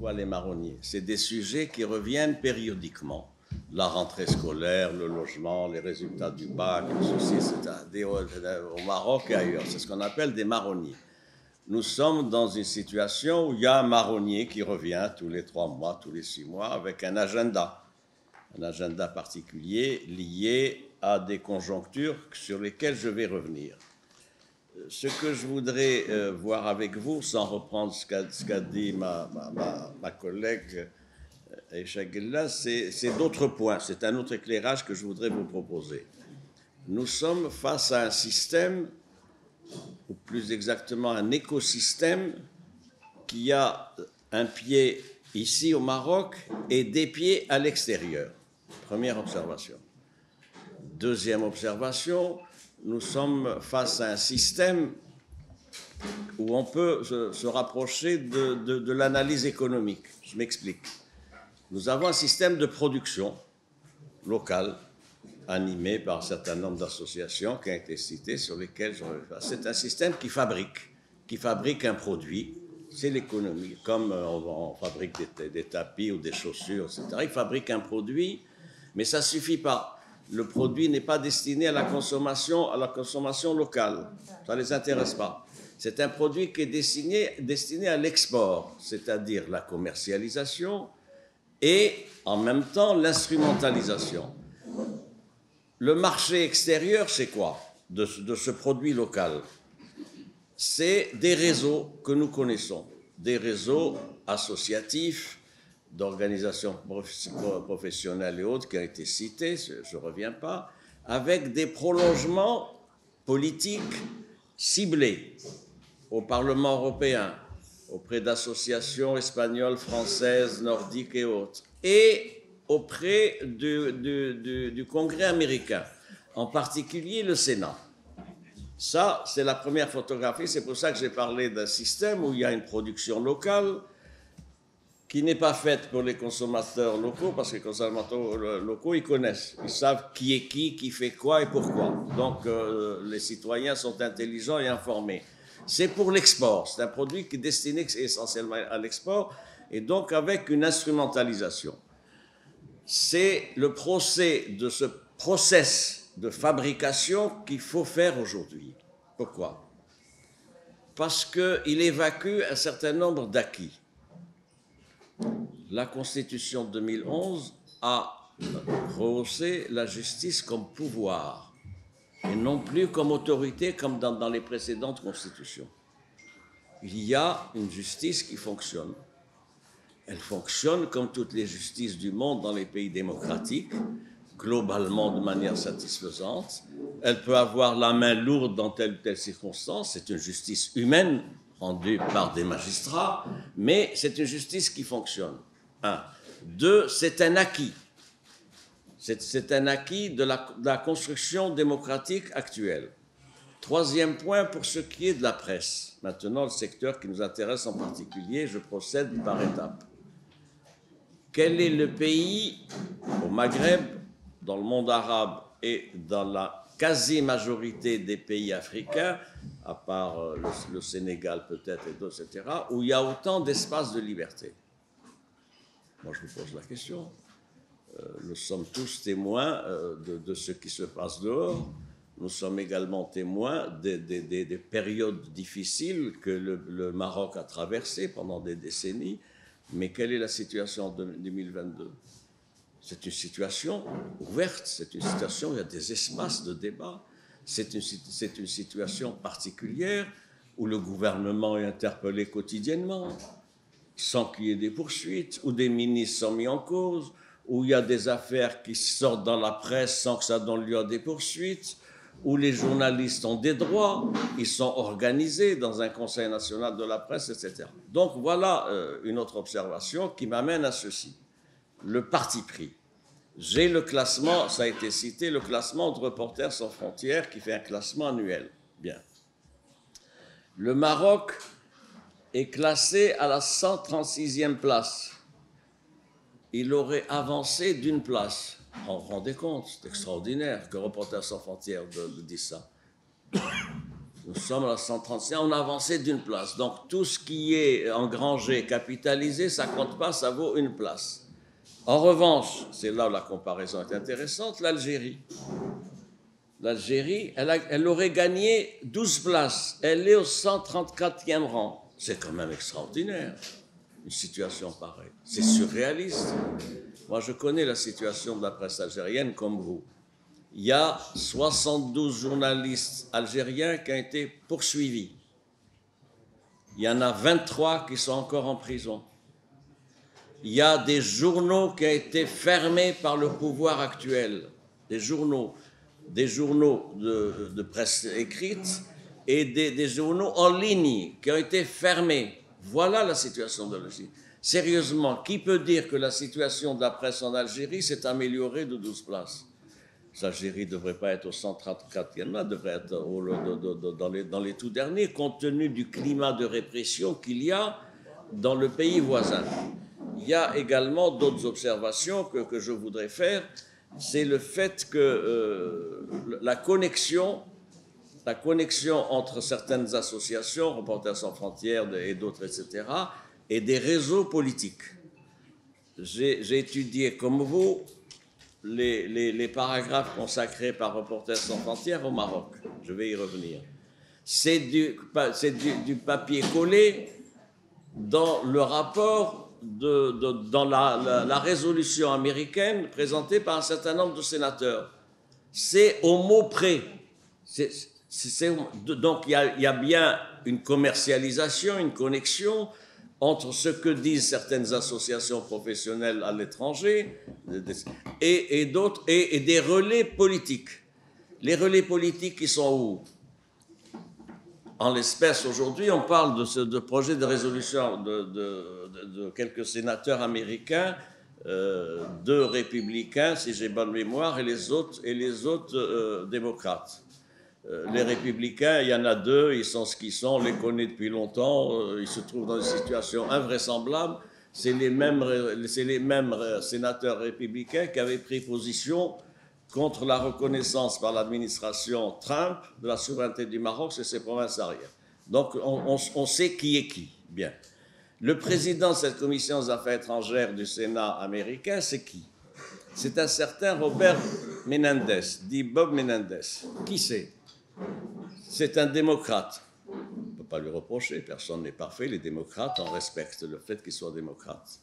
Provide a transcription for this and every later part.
Pourquoi les marronniers? C'est des sujets qui reviennent périodiquement. La rentrée scolaire, le logement, les résultats du bac, ceci, etc. Au Maroc et ailleurs. C'est ce qu'on appelle des marronniers. Nous sommes dans une situation où il y a un marronnier qui revient tous les 3 mois, tous les 6 mois, avec un agenda particulier lié à des conjonctures sur lesquelles je vais revenir. Ce que je voudrais voir avec vous, sans reprendre ce qu'a dit ma collègue Aïcha Guella, c'est d'autres points, c'est un autre éclairage que je voudrais vous proposer. Nous sommes face à un système, ou plus exactement un écosystème, qui a un pied ici au Maroc et des pieds à l'extérieur. Première observation. Deuxième observation, nous sommes face à un système où on peut se rapprocher de l'analyse économique. Je m'explique. Nous avons un système de production locale, animé par un certain nombre d'associations qui ont été citées, sur lesquelles je reviens. C'est un système qui fabrique un produit. C'est l'économie. Comme on fabrique des tapis ou des chaussures, etc. Il fabrique un produit, mais ça ne suffit pas. Le produit n'est pas destiné à la consommation locale. Ça ne les intéresse pas. C'est un produit qui est destiné à l'export, c'est-à-dire la commercialisation et en même temps l'instrumentalisation. Le marché extérieur, c'est quoi de ce produit local? C'est des réseaux que nous connaissons, des réseaux associatifs, d'organisations professionnelles et autres qui ont été cités, je ne reviens pas, avec des prolongements politiques ciblés au Parlement européen, auprès d'associations espagnoles, françaises, nordiques et autres, et auprès du Congrès américain, en particulier le Sénat. Ça, c'est la première photographie, c'est pour ça que j'ai parlé d'un système où il y a une production locale, qui n'est pas faite pour les consommateurs locaux, parce que les consommateurs locaux, ils connaissent. Ils savent qui est qui fait quoi et pourquoi. Donc, les citoyens sont intelligents et informés. C'est pour l'export. C'est un produit qui est destiné essentiellement à l'export, et donc avec une instrumentalisation. C'est le procès de ce process de fabrication qu'il faut faire aujourd'hui. Pourquoi? Parce qu'il évacue un certain nombre d'acquis. La Constitution de 2011 a rehaussé la justice comme pouvoir et non plus comme autorité comme dans les précédentes constitutions. Il y a une justice qui fonctionne. Elle fonctionne comme toutes les justices du monde dans les pays démocratiques, globalement de manière satisfaisante. Elle peut avoir la main lourde dans telle ou telle circonstance. C'est une justice humaine rendue par des magistrats, mais c'est une justice qui fonctionne. 1. 2, c'est un acquis. C'est un acquis de la construction démocratique actuelle. Troisième point, pour ce qui est de la presse. Maintenant, le secteur qui nous intéresse en particulier, je procède par étapes. Quel est le pays au Maghreb, dans le monde arabe et dans la quasi-majorité des pays africains, à part le Sénégal peut-être et d'autres, etc., où il y a autant d'espace de liberté? Moi, je vous pose la question. Nous sommes tous témoins de ce qui se passe dehors. Nous sommes également témoins des périodes difficiles que le Maroc a traversées pendant des décennies. Mais quelle est la situation en 2022? C'est une situation ouverte, c'est une situation où il y a des espaces de débat. C'est une situation particulière où le gouvernement est interpellé quotidiennement, sans qu'il y ait des poursuites, où des ministres sont mis en cause, où il y a des affaires qui sortent dans la presse sans que ça donne lieu à des poursuites, où les journalistes ont des droits, ils sont organisés dans un conseil national de la presse, etc. Donc voilà une autre observation qui m'amène à ceci. Le parti pris. J'ai le classement, ça a été cité, le classement de Reporters sans frontières qui fait un classement annuel. Bien. Le Maroc est classé à la 136e place. Il aurait avancé d'une place. Vous vous rendez compte, c'est extraordinaire que Reporters sans frontières dise ça. Nous sommes à 135, on a avancé d'une place. Donc tout ce qui est engrangé, capitalisé, ça ne compte pas, ça vaut une place. En revanche, c'est là où la comparaison est intéressante, l'Algérie. L'Algérie, elle aurait gagné 12 places. Elle est au 134e rang. C'est quand même extraordinaire, une situation pareille. C'est surréaliste. Moi, je connais la situation de la presse algérienne comme vous. Il y a 72 journalistes algériens qui ont été poursuivis. Il y en a 23 qui sont encore en prison. Il y a des journaux qui ont été fermés par le pouvoir actuel. Des journaux de presse écrite et des journaux en ligne qui ont été fermés. Voilà la situation de l'Algérie. Sérieusement, qui peut dire que la situation de la presse en Algérie s'est améliorée de 12 places? L'Algérie ne devrait pas être au 134e, elle devrait être dans les tout derniers, compte tenu du climat de répression qu'il y a dans le pays voisin. Il y a également d'autres observations que je voudrais faire. C'est le fait que la connexion entre certaines associations, Reporters sans frontières et d'autres, etc., et des réseaux politiques. J'ai étudié, comme vous, les paragraphes consacrés par Reporters sans frontières au Maroc. Je vais y revenir. C'est du papier collé dans le rapport, dans la résolution américaine présentée par un certain nombre de sénateurs. C'est au mot près. Donc il y a bien une commercialisation, une connexion entre ce que disent certaines associations professionnelles à l'étranger et d'autres, et des relais politiques. Les relais politiques qui sont où? En l'espèce, aujourd'hui, on parle de projet de résolution de quelques sénateurs américains, 2 républicains, si j'ai bonne mémoire, et les autres démocrates. Les républicains, il y en a 2, ils sont ce qu'ils sont, on les connaît depuis longtemps, ils se trouvent dans une situation invraisemblable. C'est les mêmes sénateurs républicains qui avaient pris position contre la reconnaissance par l'administration Trump de la souveraineté du Maroc sur ses provinces arrières. Donc on sait qui est qui. Bien. Le président de cette commission des affaires étrangères du Sénat américain, c'est qui? C'est un certain Robert Menendez, dit Bob Menendez. Qui c'est? C'est un démocrate. On ne peut pas lui reprocher, personne n'est parfait. Les démocrates, on respecte le fait qu'ils soient démocrates.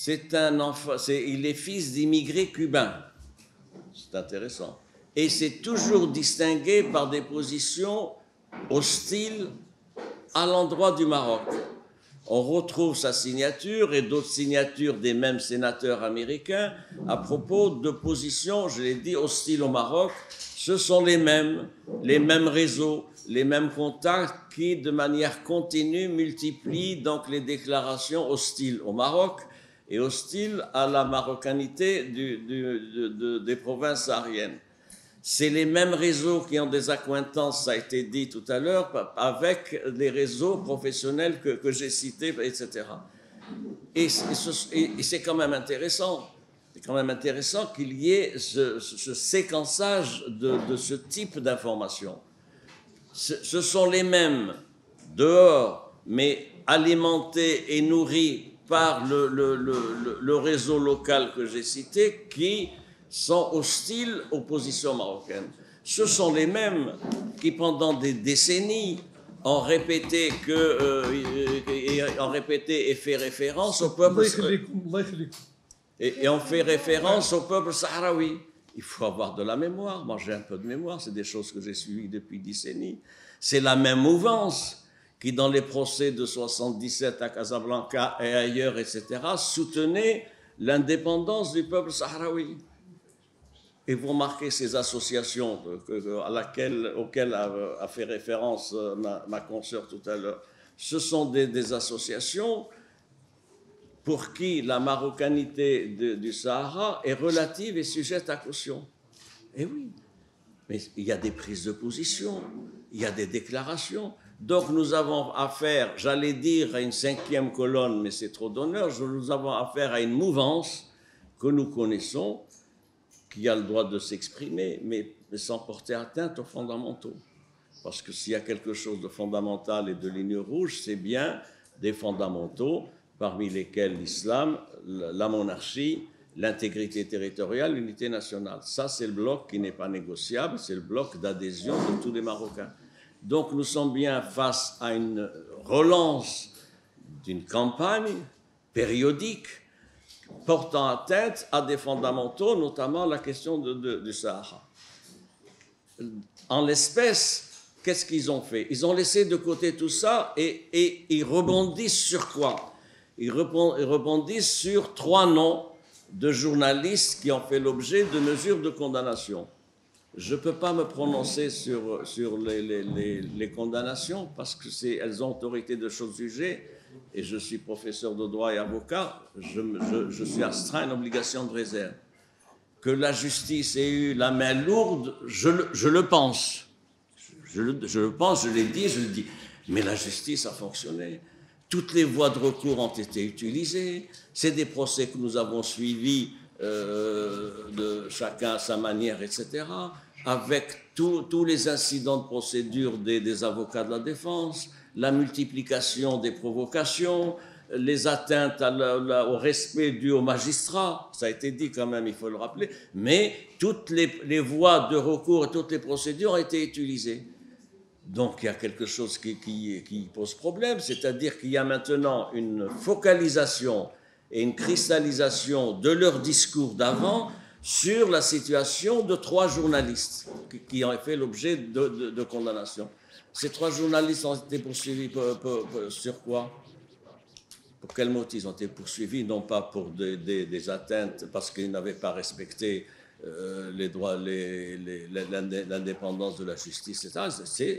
Il est fils d'immigrés cubains. C'est intéressant. Et c'est toujours distingué par des positions hostiles à l'endroit du Maroc. On retrouve sa signature et d'autres signatures des mêmes sénateurs américains à propos de positions, je l'ai dit, hostiles au Maroc. Ce sont les mêmes réseaux, les mêmes contacts qui, de manière continue, multiplient donc les déclarations hostiles au Maroc et hostiles à la marocanité des provinces sahariennes. C'est les mêmes réseaux qui ont des accointances, ça a été dit tout à l'heure, avec les réseaux professionnels que j'ai cités, etc. Et c'est quand même intéressant. C'est quand même intéressant qu'il y ait ce séquençage de ce type d'informations. Ce sont les mêmes dehors, mais alimentés et nourris par le réseau local que j'ai cité, qui sont hostiles aux positions marocaines. Ce sont les mêmes qui, pendant des décennies, ont répété et fait référence au peuple et on fait référence au peuple sahraoui. Il faut avoir de la mémoire. Moi, j'ai un peu de mémoire. C'est des choses que j'ai suivies depuis décennies. C'est la même mouvance qui, dans les procès de 77 à Casablanca et ailleurs, etc., soutenait l'indépendance du peuple sahraoui. Et vous remarquez ces associations auxquelles a fait référence ma consoeur tout à l'heure. Ce sont des associations pour qui la marocanité du Sahara est relative et sujette à caution. Eh oui, mais il y a des prises de position, il y a des déclarations. Donc nous avons affaire, j'allais dire, à une 5e colonne, mais c'est trop d'honneur, nous avons affaire à une mouvance que nous connaissons, qui a le droit de s'exprimer, mais sans porter atteinte aux fondamentaux. parce que s'il y a quelque chose de fondamental et de ligne rouge, c'est bien des fondamentaux, parmi lesquels l'islam, la monarchie, l'intégrité territoriale, l'unité nationale. Ça, c'est le bloc qui n'est pas négociable, c'est le bloc d'adhésion de tous les Marocains. Donc, nous sommes bien face à une relance d'une campagne périodique portant atteinte à des fondamentaux, notamment la question du Sahara. En l'espèce, qu'est-ce qu'ils ont fait? Ils ont laissé de côté tout ça et ils rebondissent sur quoi? Ils rebondissent sur 3 noms de journalistes qui ont fait l'objet de mesures de condamnation. Je ne peux pas me prononcer sur les condamnations parce qu'elles ont autorité de choses jugées et je suis professeur de droit et avocat, je suis astreint à une obligation de réserve. Que la justice ait eu la main lourde, je le pense. Je le pense, je l'ai dit, je le dis. Mais la justice a fonctionné. Toutes les voies de recours ont été utilisées. C'est des procès que nous avons suivis de chacun à sa manière, etc., avec tous les incidents de procédure des avocats de la défense, la multiplication des provocations, les atteintes au respect dû aux magistrats, ça a été dit quand même, il faut le rappeler, mais toutes les voies de recours et toutes les procédures ont été utilisées. Donc il y a quelque chose qui pose problème, c'est-à-dire qu'il y a maintenant une focalisation et une cristallisation de leur discours d'avant sur la situation de 3 journalistes qui ont fait l'objet de condamnation. Ces 3 journalistes ont été poursuivis sur quoi? Pour quel motif ils ont été poursuivis? Non pas pour des atteintes, parce qu'ils n'avaient pas respecté les droits, l'indépendance de la justice, etc.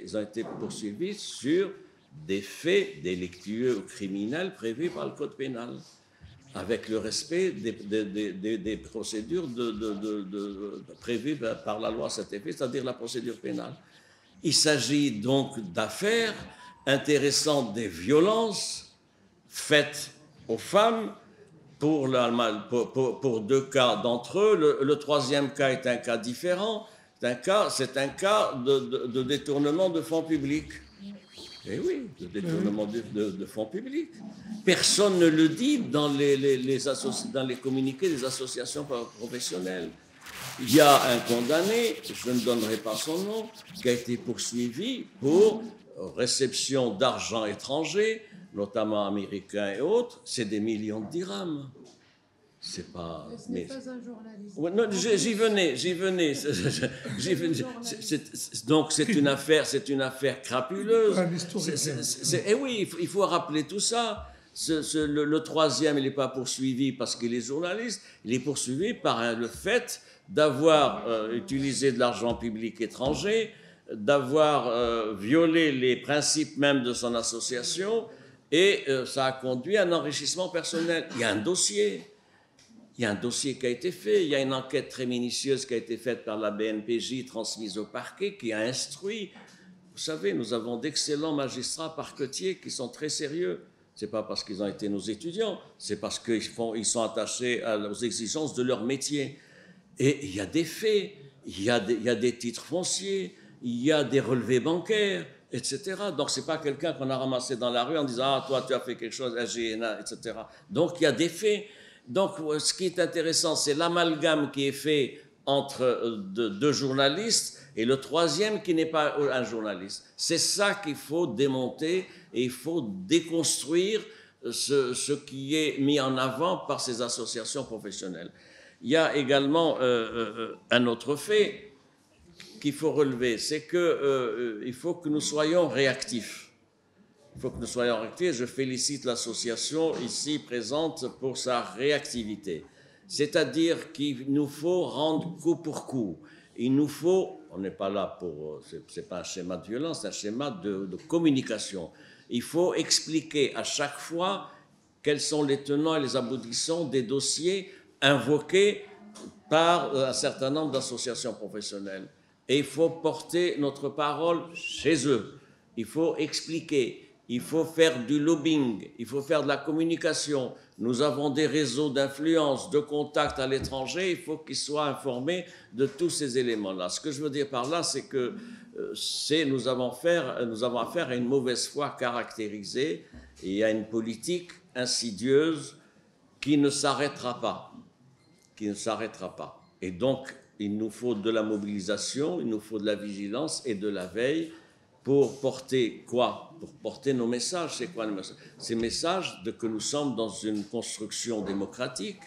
Ils ont été poursuivis sur des faits délictueux ou criminels prévus par le Code pénal, avec le respect des procédures prévues par la loi à cet effet, c'est-à-dire la procédure pénale. Il s'agit donc d'affaires intéressant des violences faites aux femmes pour 2 cas d'entre eux. Le 3e cas est un cas différent. C'est un cas de détournement de fonds publics. Eh oui, de détournement de fonds publics. Personne ne le dit dans les communiqués des associations professionnelles. Il y a un condamné, je ne donnerai pas son nom, qui a été poursuivi pour réception d'argent étranger, notamment américain et autres. C'est des millions de dirhams. C'est pas. Ce n'est pas un journaliste. Ouais, non, j'y venais. Donc c'est une affaire crapuleuse. Et oui, il faut rappeler tout ça. Le 3e, il n'est pas poursuivi parce qu'il est journaliste. Il est poursuivi par le fait d'avoir utilisé de l'argent public étranger, d'avoir violé les principes même de son association, et ça a conduit à un enrichissement personnel. Il y a un dossier. Il y a un dossier qui a été fait, il y a une enquête très minutieuse qui a été faite par la BNPJ, transmise au parquet, qui a instruit. Vous savez, nous avons d'excellents magistrats parquetiers qui sont très sérieux. Ce n'est pas parce qu'ils ont été nos étudiants, c'est parce qu'ils sont attachés aux exigences de leur métier. Et il y a des faits, il y a des titres fonciers, il y a des relevés bancaires, etc. Donc ce n'est pas quelqu'un qu'on a ramassé dans la rue en disant « Ah, toi, tu as fait quelque chose, AGNA, etc. » Donc il y a des faits. Donc, ce qui est intéressant, c'est l'amalgame qui est fait entre 2 journalistes et le 3e qui n'est pas un journaliste. C'est ça qu'il faut démonter et il faut déconstruire ce qui est mis en avant par ces associations professionnelles. Il y a également un autre fait qu'il faut relever, c'est qu'il faut que nous soyons réactifs. Il faut que nous soyons réactifs. Je félicite l'association ici présente pour sa réactivité. C'est-à-dire qu'il nous faut rendre coup pour coup. Il nous faut, on n'est pas là pour, c'est pas un schéma de violence, c'est un schéma de communication. Il faut expliquer à chaque fois quels sont les tenants et les aboutissants des dossiers invoqués par un certain nombre d'associations professionnelles. Et il faut porter notre parole chez eux. Il faut expliquer il faut faire du lobbying, il faut faire de la communication. Nous avons des réseaux d'influence, de contacts à l'étranger, il faut qu'ils soient informés de tous ces éléments-là. Ce que je veux dire par là, c'est que nous avons affaire à une mauvaise foi caractérisée et à une politique insidieuse qui ne s'arrêtera pas. Et donc, il nous faut de la mobilisation, il nous faut de la vigilance et de la veille pour porter quoi? Pour porter nos messages. C'est quoi le message? Ces messages de que nous sommes dans une construction démocratique.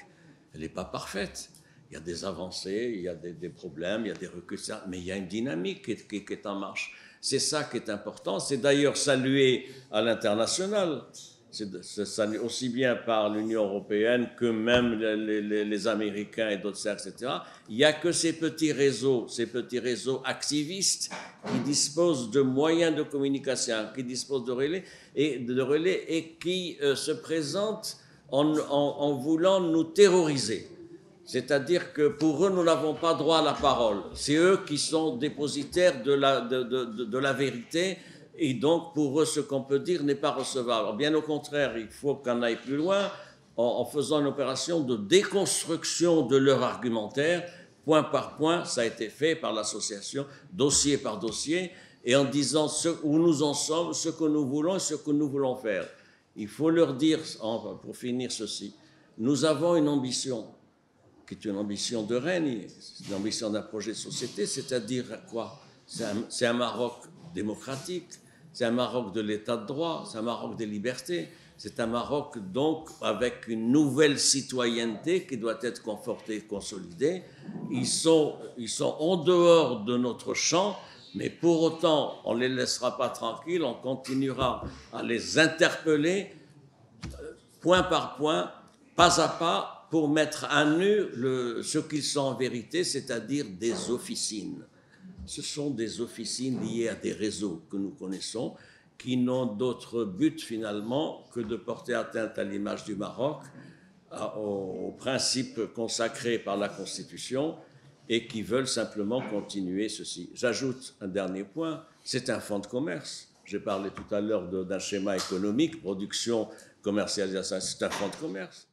Elle n'est pas parfaite. Il y a des avancées, il y a des problèmes, il y a des reculs, mais il y a une dynamique qui est en marche. C'est ça qui est important. C'est d'ailleurs salué à l'international. C'est salué aussi bien par l'Union européenne que même les Américains et d'autres cercles, etc. Il n'y a que ces petits réseaux activistes qui disposent de moyens de communication, qui disposent de relais et qui se présentent en voulant nous terroriser. C'est-à-dire que pour eux, nous n'avons pas droit à la parole. C'est eux qui sont dépositaires de la vérité. Et donc, pour eux, ce qu'on peut dire n'est pas recevable. Alors, bien au contraire, il faut qu'on aille plus loin en faisant une opération de déconstruction de leur argumentaire, point par point. Ça a été fait par l'association, dossier par dossier, et en disant où nous en sommes, ce que nous voulons et ce que nous voulons faire. Il faut leur dire, pour finir ceci, nous avons une ambition, qui est une ambition de règne, une ambition d'un projet de société, c'est-à-dire quoi? C'est un Maroc démocratique. C'est un Maroc de l'état de droit, c'est un Maroc des libertés, c'est un Maroc donc avec une nouvelle citoyenneté qui doit être confortée et consolidée. Ils sont en dehors de notre champ, mais pour autant, on ne les laissera pas tranquilles, on continuera à les interpeller point par point, pas à pas, pour mettre à nu ce qu'ils sont en vérité, c'est-à-dire des officines. Ce sont des officines liées à des réseaux que nous connaissons, qui n'ont d'autre but finalement que de porter atteinte à l'image du Maroc, aux principes consacrés par la Constitution, et qui veulent simplement continuer ceci. J'ajoute un dernier point, c'est un fonds de commerce. J'ai parlé tout à l'heure d'un schéma économique, production, commercialisation, c'est un fonds de commerce.